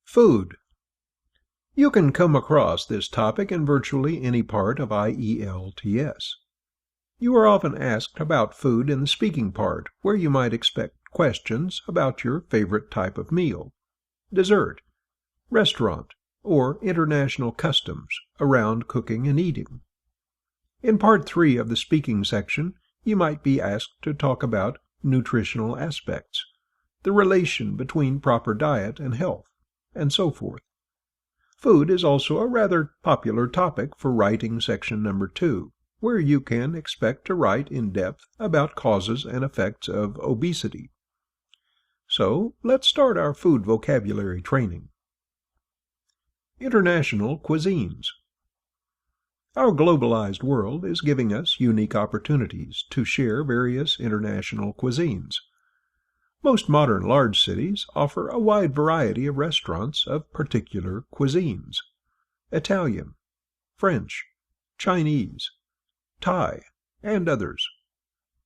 Food. You can come across this topic in virtually any part of IELTS. You are often asked about food in the speaking part, where you might expect questions about your favorite type of meal, dessert, restaurant, or international customs around cooking and eating. In Part 3 of the speaking section, you might be asked to talk about nutritional aspects, the relation between proper diet and health, and so forth. Food is also a rather popular topic for writing section number 2, where you can expect to write in depth about causes and effects of obesity. So, let's start our food vocabulary training. International cuisines. Our globalized world is giving us unique opportunities to share various international cuisines. Most modern large cities offer a wide variety of restaurants of particular cuisines: Italian, French, Chinese, Thai, and others.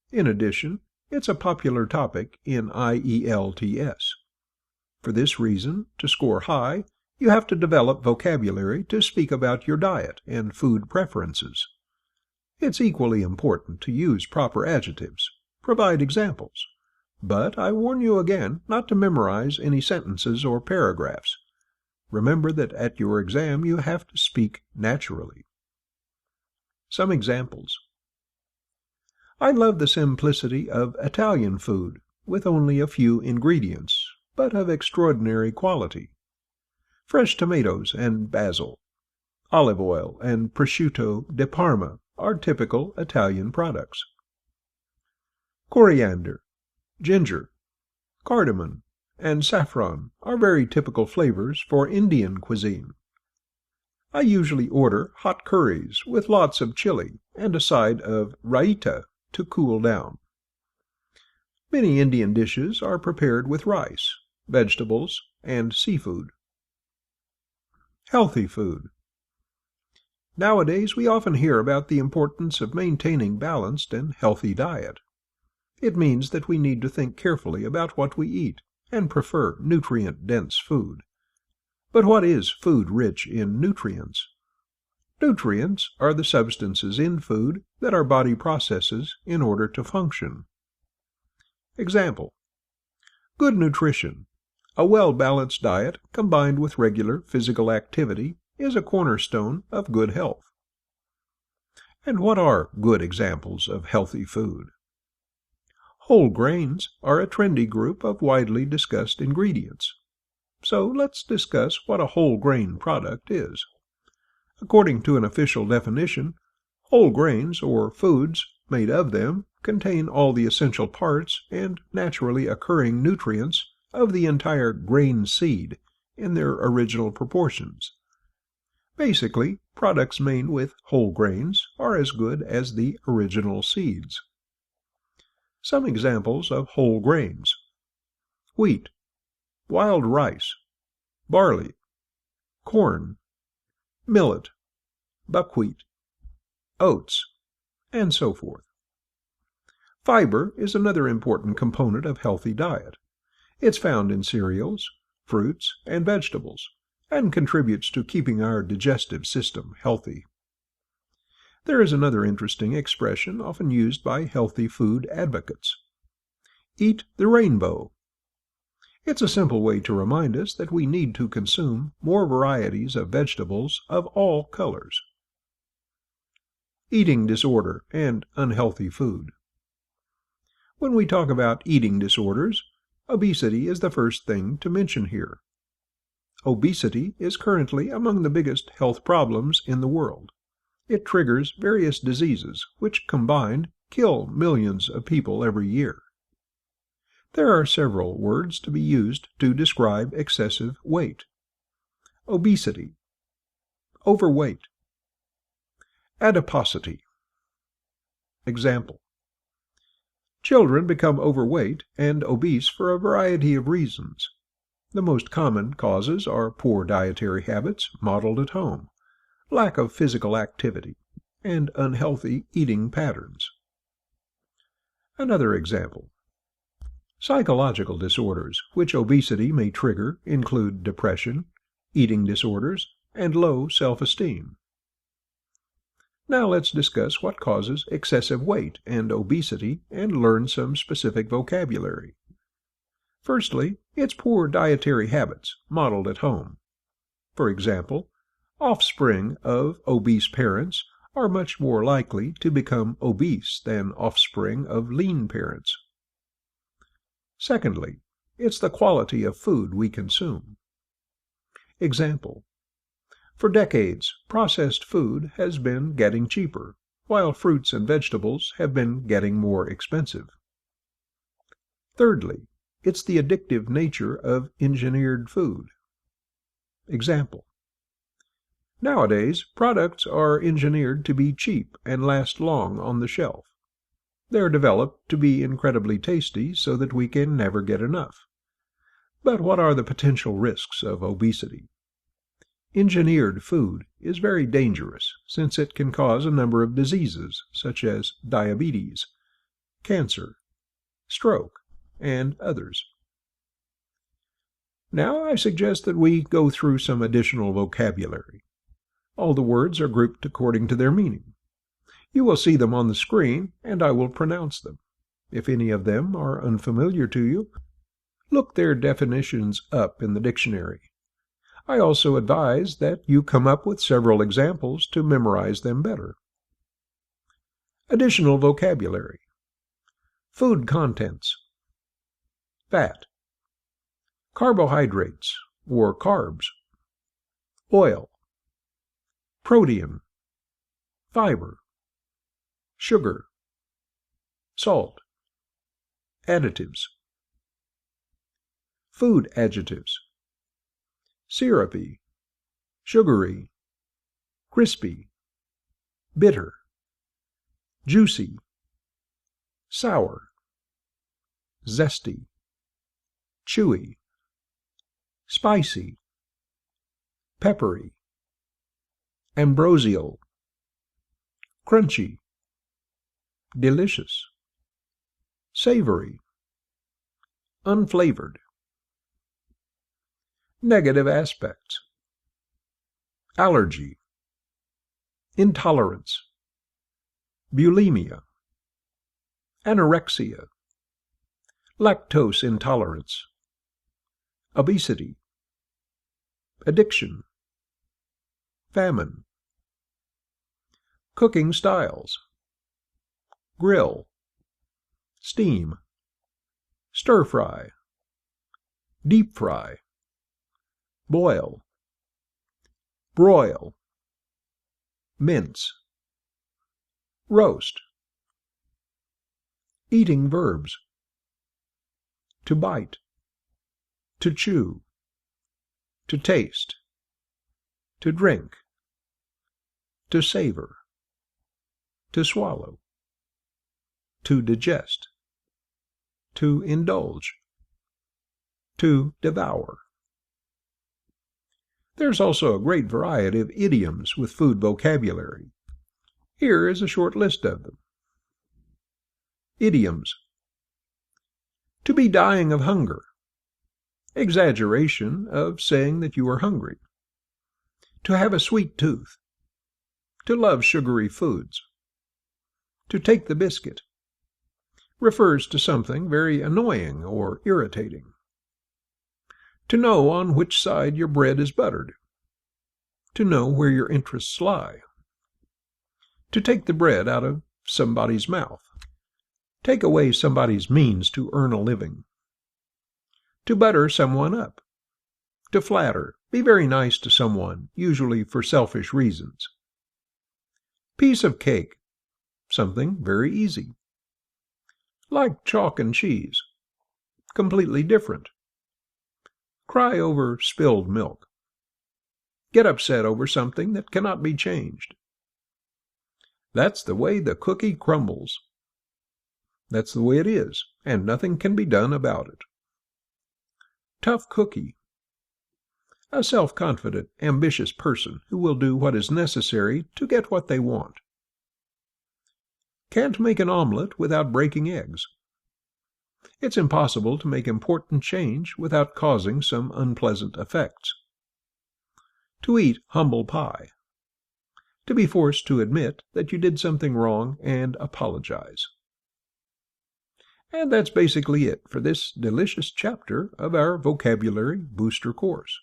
In addition, it's a popular topic in IELTS. For this reason, to score high, you have to develop vocabulary to speak about your diet and food preferences. It's equally important to use proper adjectives, provide examples. But I warn you again not to memorize any sentences or paragraphs. Remember that at your exam you have to speak naturally. Some examples. I love the simplicity of Italian food, with only a few ingredients, but of extraordinary quality. Fresh tomatoes and basil, olive oil, and prosciutto di Parma are typical Italian products. Coriander, ginger, cardamom, and saffron are very typical flavors for Indian cuisine. I usually order hot curries with lots of chili and a side of raita to cool down. Many Indian dishes are prepared with rice, vegetables, and seafood. Healthy food. Nowadays, we often hear about the importance of maintaining balanced and healthy diet. It means that we need to think carefully about what we eat and prefer nutrient-dense food. But what is food rich in nutrients? Nutrients are the substances in food that our body processes in order to function. Example: good nutrition. A well-balanced diet combined with regular physical activity is a cornerstone of good health. And what are good examples of healthy food? Whole grains are a trendy group of widely discussed ingredients. So let's discuss what a whole grain product is. According to an official definition, whole grains, or foods made of them, contain all the essential parts and naturally occurring nutrients of the entire grain seed in their original proportions. Basically, products made with whole grains are as good as the original seeds. Some examples of whole grains: wheat, wild rice, barley, corn, millet, buckwheat, oats, and so forth. Fiber is another important component of healthy diet. It's found in cereals, fruits, and vegetables, and contributes to keeping our digestive system healthy. There is another interesting expression often used by healthy food advocates: eat the rainbow. It's a simple way to remind us that we need to consume more varieties of vegetables of all colors. Eating disorder and unhealthy food. When we talk about eating disorders, obesity is the first thing to mention here. Obesity is currently among the biggest health problems in the world. It triggers various diseases, which combined kill millions of people every year. There are several words to be used to describe excessive weight: obesity, overweight, adiposity. Example: children become overweight and obese for a variety of reasons. The most common causes are poor dietary habits modeled at home, lack of physical activity, and unhealthy eating patterns. Another example: psychological disorders which obesity may trigger include depression, eating disorders, and low self-esteem. Now let's discuss what causes excessive weight and obesity and learn some specific vocabulary. Firstly, it's poor dietary habits modeled at home. For example, offspring of obese parents are much more likely to become obese than offspring of lean parents. Secondly, it's the quality of food we consume. Example: for decades, processed food has been getting cheaper, while fruits and vegetables have been getting more expensive. Thirdly, it's the addictive nature of engineered food. Example: nowadays, products are engineered to be cheap and last long on the shelf. They're developed to be incredibly tasty so that we can never get enough. But what are the potential risks of obesity? Engineered food is very dangerous since it can cause a number of diseases such as diabetes, cancer, stroke, and others. Now I suggest that we go through some additional vocabulary. All the words are grouped according to their meaning. You will see them on the screen, and I will pronounce them. If any of them are unfamiliar to you, look their definitions up in the dictionary. I also advise that you come up with several examples to memorize them better. Additional vocabulary: food contents, fat, carbohydrates or carbs, oil, protein, fiber, sugar, salt, additives. Food adjectives: syrupy, sugary, crispy, bitter, juicy, sour, zesty, chewy, spicy, peppery, ambrosial, crunchy, delicious, savory, unflavored. Negative aspects: allergy, intolerance, bulimia, anorexia, lactose intolerance, obesity, addiction, famine. Cooking styles: grill, steam, stir fry, deep fry, boil, broil, mince, roast. Eating verbs: to bite, to chew, to taste, to drink, to savor, to swallow, to digest, to indulge, to devour. There's also a great variety of idioms with food vocabulary. Here is a short list of them. Idioms: to be dying of hunger, exaggeration of saying that you are hungry. To have a sweet tooth, to love sugary foods. To take the biscuit refers to something very annoying or irritating. To know on which side your bread is buttered. To know where your interests lie. To take the bread out of somebody's mouth. Take away somebody's means to earn a living. To butter someone up. To flatter. Be very nice to someone, usually for selfish reasons. Piece of cake. Something very easy. Like chalk and cheese. Completely different. Cry over spilled milk. Get upset over something that cannot be changed. That's the way the cookie crumbles. That's the way it is, and nothing can be done about it. Tough cookie. A self-confident, ambitious person who will do what is necessary to get what they want. Can't make an omelet without breaking eggs. It's impossible to make important change without causing some unpleasant effects. To eat humble pie. To be forced to admit that you did something wrong and apologize. And that's basically it for this delicious chapter of our Vocabulary Booster course.